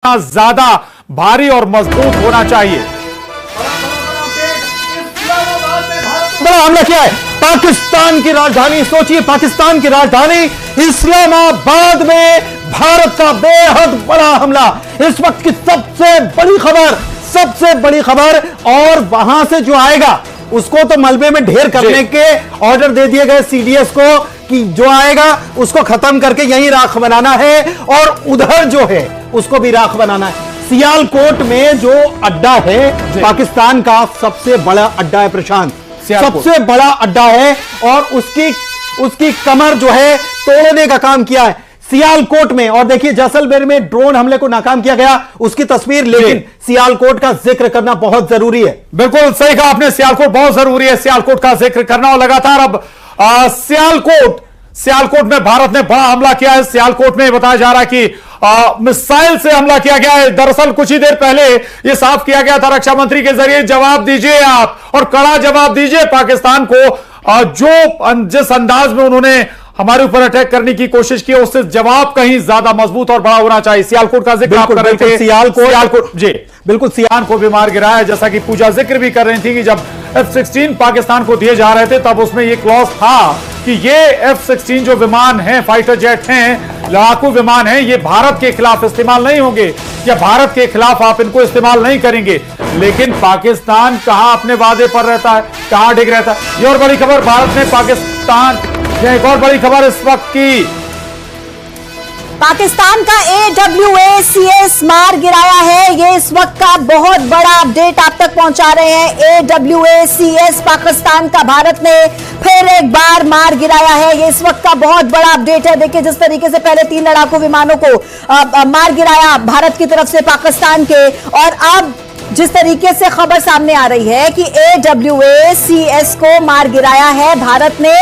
ज्यादा भारी और मजबूत होना चाहिए। बड़ा हमला किया है पाकिस्तान की राजधानी, सोचिए पाकिस्तान की राजधानी इस्लामाबाद में भारत का बेहद बड़ा हमला। इस वक्त की सबसे बड़ी खबर और वहां से जो आएगा उसको तो मलबे में ढेर करने के ऑर्डर दे दिए गए सीडीएस को कि जो आएगा उसको खत्म करके यहीं राख बनाना है और उधर जो है उसको भी राख बनाना है। सियालकोट में जो अड्डा है पाकिस्तान का सबसे बड़ा अड्डा है प्रशांत, सबसे बड़ा अड्डा है और उसकी कमर जो है तोड़ने का काम किया है सियालकोट में। और देखिए जैसलमेर में ड्रोन हमले को नाकाम किया गया उसकी तस्वीर, लेकिन सियालकोट का जिक्र करना बहुत जरूरी है। बिल्कुल सही कहा आपने, सियालकोट बहुत जरूरी है, सियालकोट का जिक्र करना। और लगातार अब सियालकोट में भारत ने बड़ा हमला किया है। सियालकोट में बताया जा रहा है कि मिसाइल से हमला किया गया है। दरअसल कुछ ही देर पहले यह साफ किया गया था रक्षा मंत्री के जरिए, जवाब दीजिए आप और कड़ा जवाब दीजिए पाकिस्तान को। जिस अंदाज में उन्होंने हमारे ऊपर अटैक करने की कोशिश की उससे जवाब कहीं ज्यादा मजबूत और बड़ा होना चाहिए। सियालकोट का जिक्र आप कर रहे थे, सियालकोट जी बिल्कुल सियान को भी मार गिराया है, जैसा कि पूजा जिक्र भी कर रही थी कि जब F-16 पाकिस्तान को दिए जा रहे थे तब उसमें यह क्लॉज था कि ये F-16 जो विमान हैं, फाइटर जेट हैं, लड़ाकू विमान हैं, ये भारत के खिलाफ इस्तेमाल नहीं होंगे या भारत के खिलाफ आप इनको इस्तेमाल नहीं करेंगे। लेकिन पाकिस्तान कहां अपने वादे पर रहता है, कहां डिग रहता है। ये और बड़ी खबर भारत में पाकिस्तान, एक और बड़ी खबर इस वक्त की, पाकिस्तान का AWACS मार गिराया है। ये इस वक्त का बहुत बड़ा अपडेट आप तक पहुंचा रहे हैं। AWACS पाकिस्तान का भारत ने फिर एक बार मार गिराया है। ये इस वक्त का बहुत बड़ा अपडेट है। देखिए जिस तरीके से पहले 3 लड़ाकू विमानों को मार गिराया भारत की तरफ से पाकिस्तान के, और अब जिस तरीके से खबर सामने आ रही है कि AWACS को मार गिराया है भारत ने,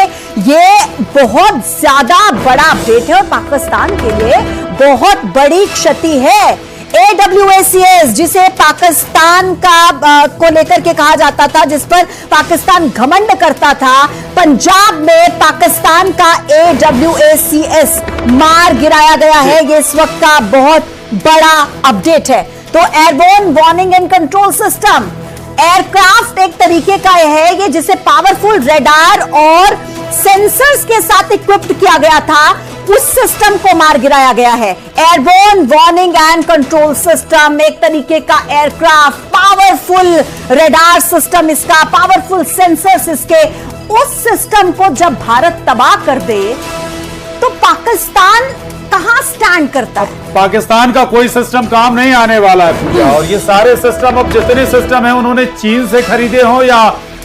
ये बहुत ज्यादा बड़ा अपडेट है और पाकिस्तान के लिए बहुत बड़ी क्षति है। AWACS जिसे पाकिस्तान का को लेकर के कहा जाता था, जिस पर पाकिस्तान घमंड करता था, पंजाब में पाकिस्तान का AWACS मार गिराया गया है। ये इस वक्त का बहुत बड़ा अपडेट है। तो airborne warning and control system aircraft एक तरीके का है ये जिसे पावरफुल रेडार और सेंसर्स के साथ इक्विप्ड किया गया था, उस सिस्टम को मार गिराया गया है। Airborne warning and control system एक तरीके का एयरक्राफ्ट, पावरफुल रेडार सिस्टम इसका, पावरफुल सेंसर्स इसके, उस सिस्टम को जब भारत तबाह कर दे तो पाकिस्तान कहां स्टैंड करता है? पाकिस्तान का कोई सिस्टम काम नहीं आने वाला है पूजा। और ये सारे सिस्टम, अब जितने सिस्टम है उन्होंने चीन से खरीदे हो या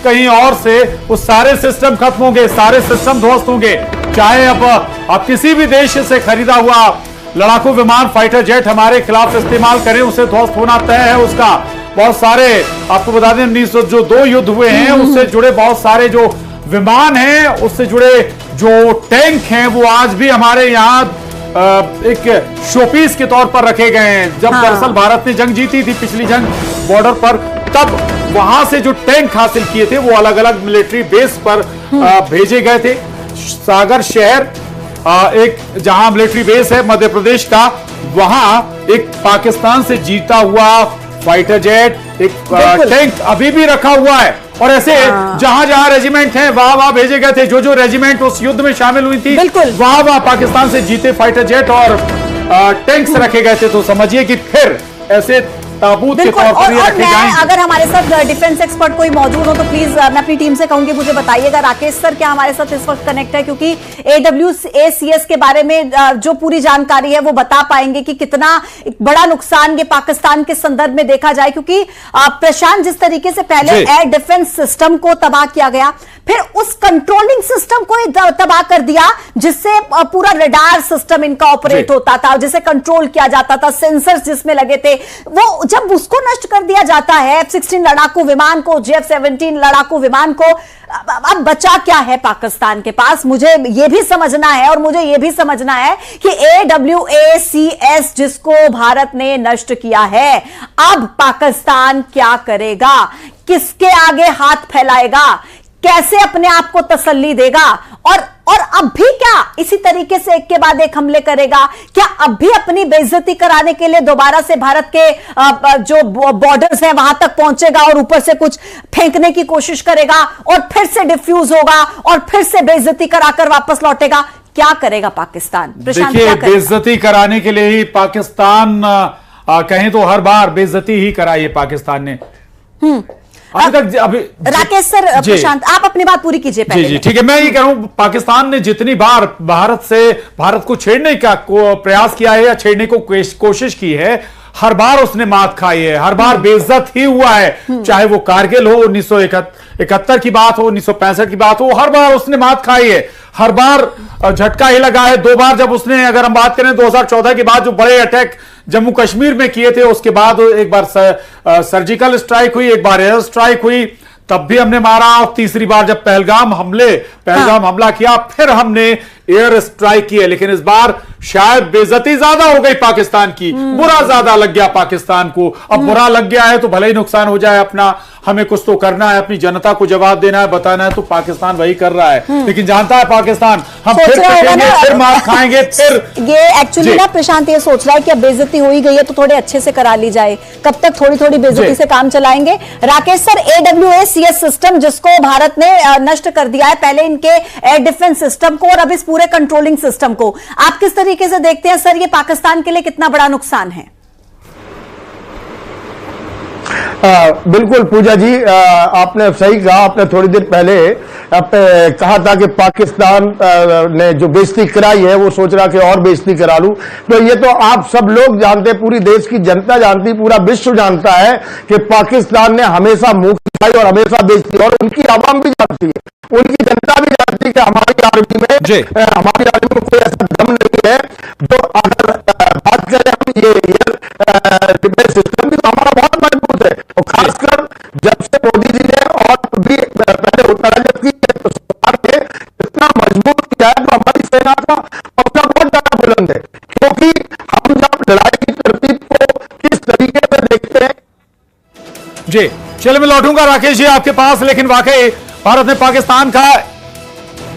कहीं और से, वो सारे सिस्टम खत्म होंगे, सारे सिस्टम ध्वस्त होंगे। चाहे अब किसी भी देश से खरीदा हुआ लड़ाकू विमान, फाइटर जेट हमारे खिलाफ इस्तेमाल करें, उसे ध्वस्त होना तय है उसका। बहुत सारे आपको बता दें 1902 युद्ध हुए हैं उससे जुड़े बहुत सारे जो विमान हैं, उससे जुड़े जो टैंक हैं, वो आज भी हमारे यहाँ एक शोपीस के तौर पर रखे गए हैं। जब दरअसल भारत ने जंग जीती थी, पिछली जंग बॉर्डर पर, तब वहां से जो टैंक हासिल किए थे वो अलग अलग मिलिट्री बेस पर भेजे गए थे। सागर शहर एक जहां मिलिट्री बेस है मध्य प्रदेश का, वहां एक पाकिस्तान से जीता हुआ फाइटर जेट, एक टैंक अभी भी रखा हुआ है। और ऐसे जहां जहां रेजिमेंट हैं वहां भेजे गए थे। जो रेजिमेंट उस युद्ध में शामिल हुई थी वहां पाकिस्तान से जीते फाइटर जेट और टैंक्स रखे गए थे। तो समझिए कि फिर ऐसे ताबूत के तौर पर रखे जाएंगे। अगर हमारे साथ डिफेंस एक्सपर्ट कोई मौजूद हो तो प्लीज मैं अपनी टीम से कहूंगी मुझे बताइएगा। राकेश सर क्या हमारे साथ इस वक्त कनेक्ट है? क्योंकि AWACS के बारे में जो पूरी जानकारी है वो बता पाएंगे कि कितना बड़ा नुकसान ये पाकिस्तान के संदर्भ में देखा जाए। क्योंकि प्रशांत, जिस तरीके से पहले एयर डिफेंस सिस्टम को तबाह किया गया, फिर उस कंट्रोलिंग सिस्टम को तबाह कर दिया जिससे पूरा रडार सिस्टम इनका ऑपरेट होता था, जिसे कंट्रोल किया जाता था, सेंसर्स जिसमें लगे थे, वो जब उसको नष्ट कर दिया जाता है, F-16 लड़ाकू विमान को, J-17 लड़ाकू विमान को, अब बचा क्या है पाकिस्तान के पास? मुझे यह भी समझना है और मुझे यह भी समझना है कि AWACS जिसको भारत ने नष्ट किया है, अब पाकिस्तान क्या करेगा, किसके आगे हाथ फैलाएगा, कैसे अपने आप को तसल्ली देगा? और अब भी क्या इसी तरीके से एक के बाद एक हमले करेगा? क्या अब भी अपनी बेइज्जती कराने के लिए दोबारा से भारत के जो बॉर्डर्स हैं वहां तक पहुंचेगा और ऊपर से कुछ फेंकने की कोशिश करेगा और फिर से डिफ्यूज होगा और फिर से बेइज्जती कराकर वापस लौटेगा? क्या करेगा पाकिस्तान? देखिए, बेइज्जती कराने के लिए ही पाकिस्तान कहें तो हर बार बेइज्जती ही कराई है पाकिस्तान ने अभी राकेश सर, प्रशांत आप अपनी बात पूरी कीजिए पहले। जी ठीक है, मैं ये कह रहा हूं पाकिस्तान ने जितनी बार भारत को छेड़ने का प्रयास किया है या छेड़ने को कोशिश की है, हर बार उसने मात खाई है, हर बार बेइज्जत ही हुआ है। चाहे वो कारगिल हो, 1971 की बात हो, 1965 की बात हो, हर बार उसने मात खाई है, हर बार झटका ही लगा है। 2 बार जब उसने, अगर हम बात करें 2014 के बाद जो बड़े अटैक जम्मू कश्मीर में किए थे, उसके बाद एक बार सर्जिकल स्ट्राइक हुई, एक बार एयर स्ट्राइक हुई, तब भी हमने मारा। और तीसरी बार जब पहलगाम हमला किया, फिर हमने एयर स्ट्राइक की है। लेकिन इस बार शायद बेइज्जती ज्यादा हो गई पाकिस्तान की, बुरा ज्यादा लग गया पाकिस्तान को। अब बुरा लग गया है तो भले ही नुकसान हो जाए अपना, हमें कुछ तो करना है, अपनी जनता को जवाब देना है, बताना है, तो पाकिस्तान वही कर रहा है। लेकिन जानता है पाकिस्तान, हम फिर कटेंगे, फिर मार खाएंगे, फिर ये एक्चुअली ना प्रशांत ये सोच रहा है कि अब बेइज्जती हो ही गई है तो थोड़े अच्छे से करा ली जाए। कब तक थोड़ी थोड़ी बेइज्जती से काम चलाएंगे? राकेश सर, AWACS सिस्टम जिसको भारत ने नष्ट कर दिया है, पहले इनके एयर डिफेंस सिस्टम को और अब इस पूरे कंट्रोलिंग सिस्टम को, आप किस तरीके से देखते हैं सर? ये पाकिस्तान के लिए कितना बड़ा नुकसान है? बिल्कुल पूजा जी, आपने सही कहा। आपने थोड़ी देर पहले कहा था कि पाकिस्तान ने जो बेइज्जती कराई है वो सोच रहा कि और बेइज्जती करा लूं। तो ये तो आप सब लोग जानते हैं, पूरी देश की जनता जानती, पूरा विश्व जानता है कि पाकिस्तान ने हमेशा मुंह खाई और हमेशा बेइज्जती, और उनकी आवाम भी जानती है, उनकी जनता भी जानती है कि हमारी आर्मी में कोई ऐसा दम नहीं है। जो अगर बात करें हम ये डिफेंस सिस्टम भी तो हमारा बहुत मजबूत है, और खासकर जब से मोदी जी ने और भी पहले उत्तराखंड की सरकार ने इतना मजबूत किया है, तो हमारी सेना का हौसला बहुत ज्यादा बुलंद है। क्योंकि हम जब लड़ाई की तरतीब को किस तरीके से देखते हैं। जी चलिए, मैं लौटूंगा राकेश जी आपके पास। लेकिन वाकई भारत ने पाकिस्तान का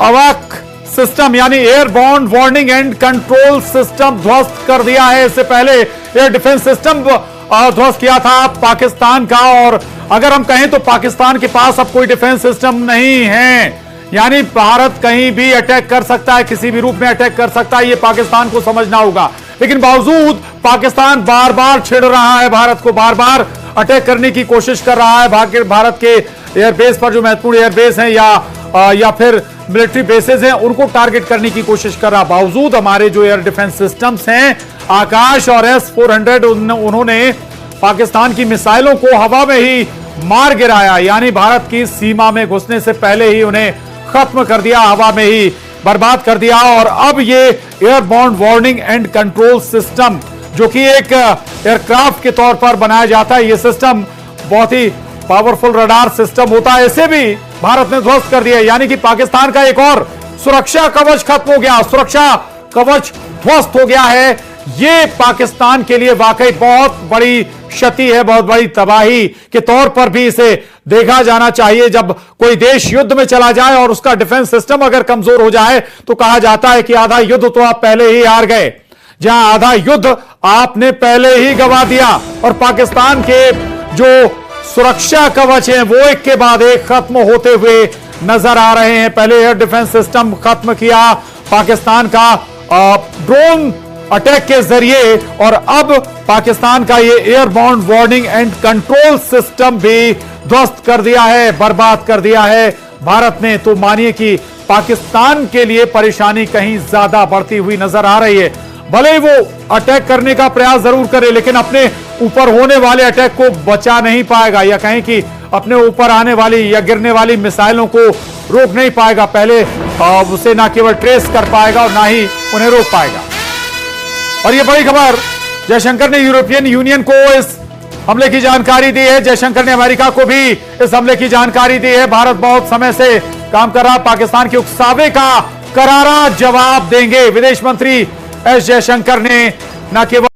अवाक सिस्टम यानी airborne warning and control system ध्वस्त कर दिया है। इससे पहले एयर डिफेंस सिस्टम ध्वस्त किया था पाकिस्तान का। और अगर हम कहें तो पाकिस्तान के पास अब कोई डिफेंस सिस्टम नहीं है, यानी भारत कहीं भी अटैक कर सकता है, किसी भी रूप में अटैक कर सकता है, ये पाकिस्तान को समझना होगा। लेकिन बावजूद पाकिस्तान बार बार छिड़ रहा है भारत को, बार बार अटैक करने की कोशिश कर रहा है। भारत के एयरबेस पर जो महत्वपूर्ण एयरबेस हैं या फिर मिलिट्री बेसेस हैं, उनको टारगेट करने की कोशिश कर रहा। बावजूद हमारे जो एयर डिफेंस सिस्टम्स हैं, आकाश और S-400, उन्होंने पाकिस्तान की मिसाइलों को हवा में ही मार गिराया, यानी भारत की सीमा में घुसने से पहले ही उन्हें खत्म कर दिया, हवा में ही बर्बाद कर दिया। और अब ये airborne warning and control system, जो कि एक एयरक्राफ्ट के तौर पर बनाया जाता है, यह सिस्टम बहुत ही पावरफुल रडार सिस्टम होता है, इसे भी भारत ने ध्वस्त कर दिया। यानी कि पाकिस्तान का एक और सुरक्षा कवच खत्म हो गया, सुरक्षा कवच ध्वस्त हो गया है। ये पाकिस्तान के लिए वाकई बहुत बड़ी क्षति है, बहुत बड़ी तबाही के तौर पर भी इसे देखा जाना चाहिए। जब कोई देश युद्ध में चला जाए और उसका डिफेंस सिस्टम अगर कमजोर हो जाए तो कहा जाता है कि आधा युद्ध तो आप पहले ही हार गए, जहां आधा युद्ध आपने पहले ही गंवा दिया। और पाकिस्तान के जो सुरक्षा कवच हैं वो एक के बाद एक खत्म होते हुए नजर आ रहे हैं। पहले एयर डिफेंस सिस्टम खत्म किया पाकिस्तान का ड्रोन अटैक के जरिए, और अब पाकिस्तान का ये airborne warning and control system भी ध्वस्त कर दिया है, बर्बाद कर दिया है भारत ने। तो मानिए कि पाकिस्तान के लिए परेशानी कहीं ज्यादा बढ़ती हुई नजर आ रही है। भले ही वो अटैक करने का प्रयास जरूर करे, लेकिन अपने ऊपर होने वाले अटैक को बचा नहीं पाएगा, या कहें कि अपने ऊपर आने वाली या गिरने वाली मिसाइलों को रोक नहीं पाएगा। पहले उसे ना केवल ट्रेस कर पाएगा और ना ही उन्हें रोक पाएगा। और ये बड़ी खबर, जयशंकर ने यूरोपियन यूनियन को इस हमले की जानकारी दी है, जयशंकर ने अमेरिका को भी इस हमले की जानकारी दी है। भारत बहुत समय से काम कर रहा, पाकिस्तान के उकसावे का करारा जवाब देंगे। विदेश मंत्री एस जयशंकर ने न केवल